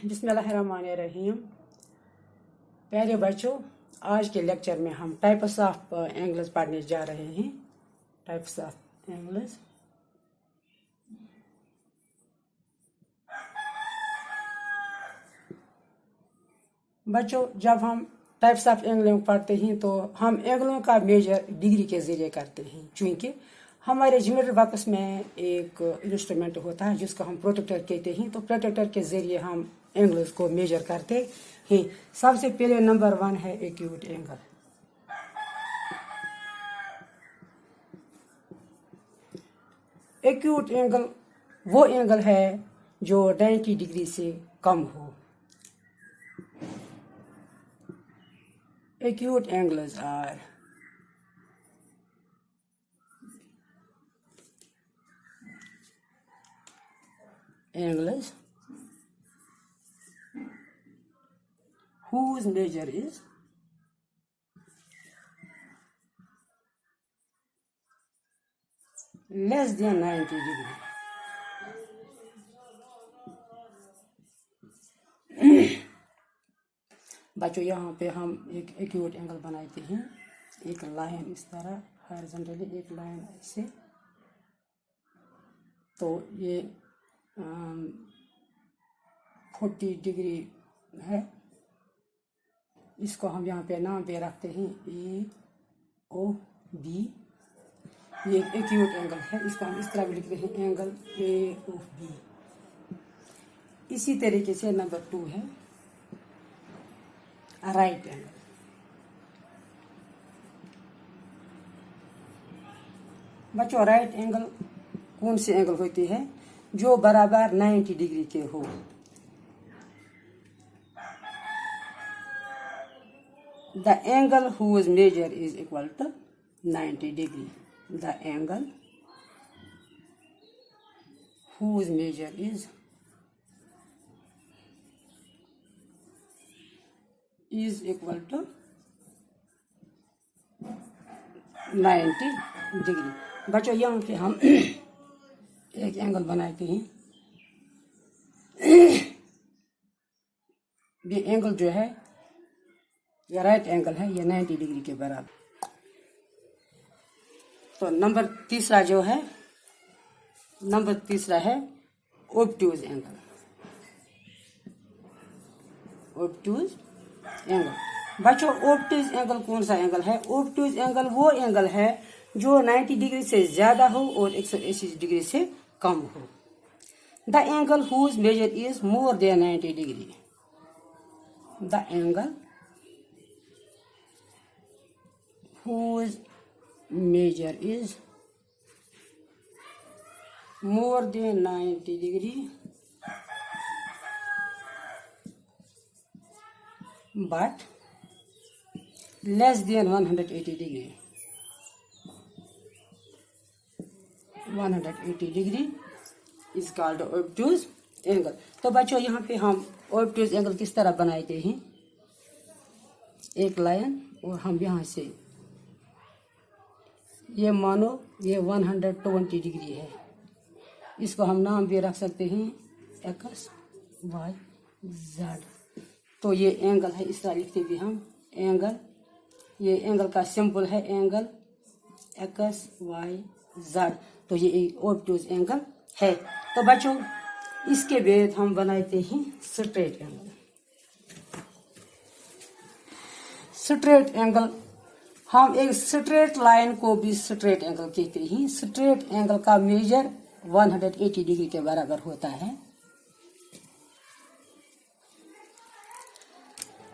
बिस्मिल्लाहिर्रहमानिर्रहीम। प्यारे बच्चों, आज के लेक्चर में हम टाइप्स ऑफ एंगल्स पढ़ने जा रहे हैं। Types of angles. बच्चों, जब हम टाइप्स ऑफ एंगलों पढ़ते हैं तो हम एंगलों का मेजर डिग्री के जरिए करते हैं, चूंकि हमारे ज्योमेट्री बॉक्स में एक इंस्ट्रूमेंट होता है जिसको हम प्रोटेक्टर कहते हैं। तो प्रोटेक्टर के जरिए हम एंगल्स को मेजर करते हैं। सबसे पहले नंबर 1 है एक्यूट एंगल। एक्यूट एंगल वो एंगल है जो 90 डिग्री से कम हो। Acute angles are angles whose measure is less than 90 degree. बच्चों, यहाँ पे हम एक एक्यूट एंगल बनाते हैं। एक लाइन इस तरह हॉरिजॉन्टली, एक लाइन ऐसे। तो ये 40 डिग्री है। इसको हम यहाँ पे नाम पे रखते हैं AOB। ये एक एक्यूट एंगल है। इसको हम इस तरह भी लिखते हैं, एंगल AOB। इसी तरीके से नंबर 2 है राइट एंगल। बच्चों, राइट एंगल कौन सी एंगल होती है? जो बराबर 90 डिग्री के हो। The angle whose measure is equal to 90 degree. The angle whose measure is equal to 90 degree. बच्चों, यहाँ पे हम एक एंगल बनाते हैं। ये एंगल जो है ये राइट एंगल है, ये 90 डिग्री के बराबर। तो नंबर तीसरा जो है, नंबर तीसरा है ऑब्टूज एंगल। ऑब्टूज एंगल। बच्चों, ऑब्टूज एंगल कौन सा एंगल है? ऑब्टूज एंगल वो एंगल है जो 90 डिग्री से ज्यादा हो और 180 डिग्री से कम हो। The angle whose measure is more than 90 degree. The angle whose measure is more than 90 degree but less than 180 degree. 180 degree is called obtuse angle. तो बच्चों, यहाँ पे हम obtuse angle किस तरह बनाते हैं? एक लाइन और हम यहाँ से ये मानो ये 120 डिग्री है। इसको हम नाम भी रख सकते हैं एक्स वाई जेड। तो ये एंगल है, इस तरह लिखते भी हम एंगल। ये एंगल का सिंबल है एंगल एक्स वाई जेड। तो ये ऑब्टूज एंगल है। तो बच्चों, इसके बाद हम बनाते हैं स्ट्रेट एंगल। स्ट्रेट एंगल, हम एक स्ट्रेट लाइन को भी स्ट्रेट एंगल कहते हैं। स्ट्रेट एंगल का मेजर 180 डिग्री के बराबर होता है।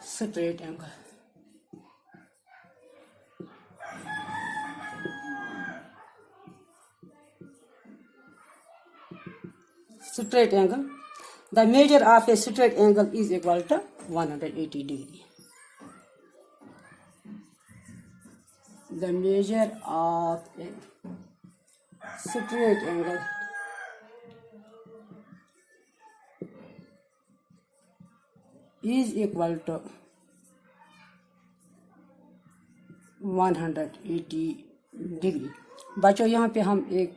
Straight angle, straight angle, the measure of a straight angle is equal to 180 degree. The measure of a straight angle is equal to 180 degree. बच्चों, यहाँ पे हम एक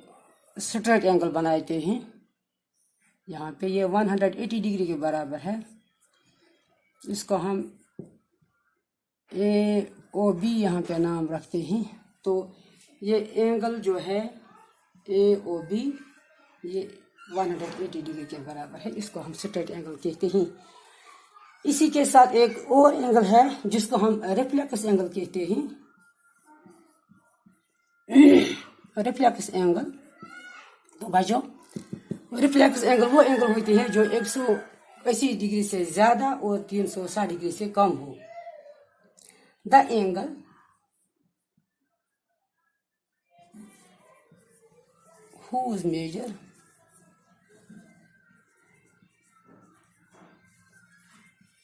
स्ट्रेट एंगल बनाते हैं। यहाँ पे ये 180 डिग्री के बराबर है। इसको हम AOB यहाँ पे नाम रखते हैं। तो ये एंगल जो है AOB ये 180 डिग्री के बराबर है, इसको हम स्ट्रेट एंगल कहते हैं। इसी के साथ एक और एंगल है जिसको हम रिफ्लेक्स एंगल कहते हैं। रिफ्लेक्स एंगल, तो बच्चों रिफ्लेक्स एंगल वो एंगल होती है जो 180 डिग्री से ज़्यादा और 360 डिग्री से कम हो। The angle whose measure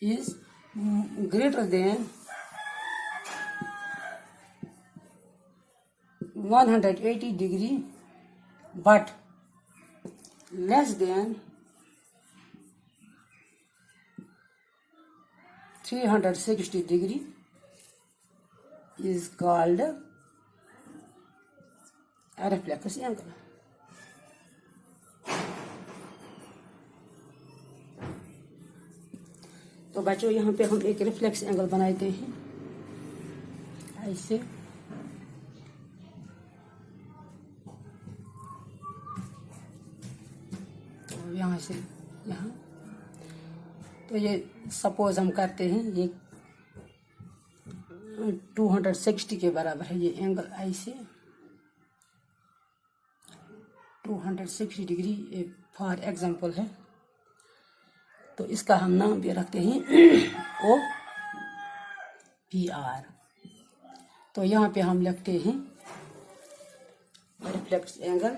is greater than 180 degree but less than 360 degree is called a reflex angle. तो बच्चों यहाँ पे हम एक रिफ्लेक्स एंगल बनाते हैं ऐसे। तो यहाँ से यहाँ, तो ये सपोज हम करते हैं ये 260 के बराबर है ये एंगल ऐसे 260 डिग्री एक फॉर एग्जांपल है। तो इसका हम नाम भी रखते हैं OPR। तो यहाँ पे हम लिखते हैं रिफ्लेक्स एंगल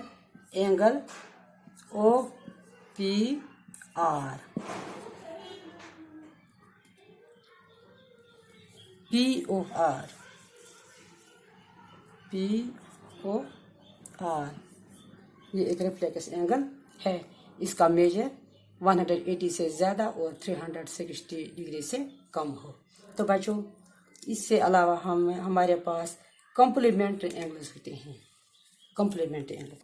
OPR। POR ये एक रिफ्लेक्स एंगल है। इसका मेजर 180 से ज़्यादा और 360 डिग्री से कम हो। तो बच्चों इससे अलावा हमारे पास कॉम्प्लीमेंट्री एंगल्स होते हैं। कॉम्प्लीमेंट्री एंगल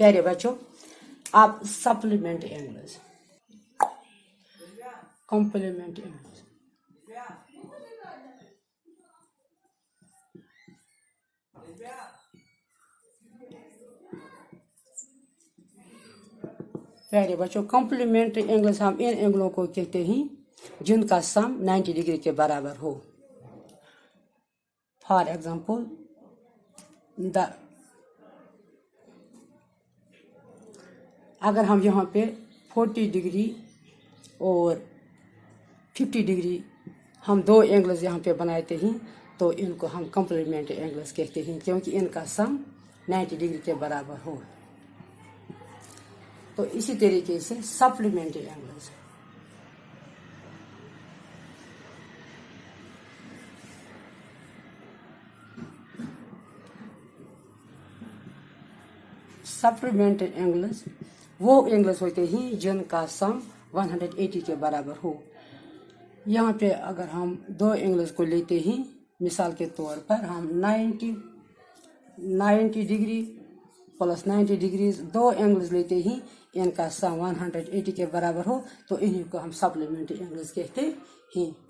प्यारे बच्चों, आप सप्लीमेंट्री एंगल्स, कॉम्प्लीमेंट्री एंगल्स, प्यारे बच्चों कॉम्प्लीमेंट्री एंगल्स हम इन एंगलों को कहते हैं जिनका सम 90 डिग्री के बराबर हो। फॉर एग्जाम्पल अगर हम यहाँ पे 40 डिग्री और 50 डिग्री हम दो एंगल्स यहाँ पे बनाते हैं तो इनको हम कॉम्प्लीमेंट्री एंगल्स कहते हैं क्योंकि इनका सम 90 डिग्री के बराबर हो। तो इसी तरीके से सप्लीमेंट्री एंगल्स, सप्लीमेंट्री एंगल्स वो एंगल्स होते हैं जिनका सम 180 के बराबर हो। यहाँ पे अगर हम दो एंगल्स को लेते हैं, मिसाल के तौर पर हम 90 डिग्री प्लस 90 डिग्री दो एंगल्स लेते हैं, इनका सम 180 के बराबर हो तो इन्हीं को हम सप्लीमेंट्री एंगल्स कहते हैं।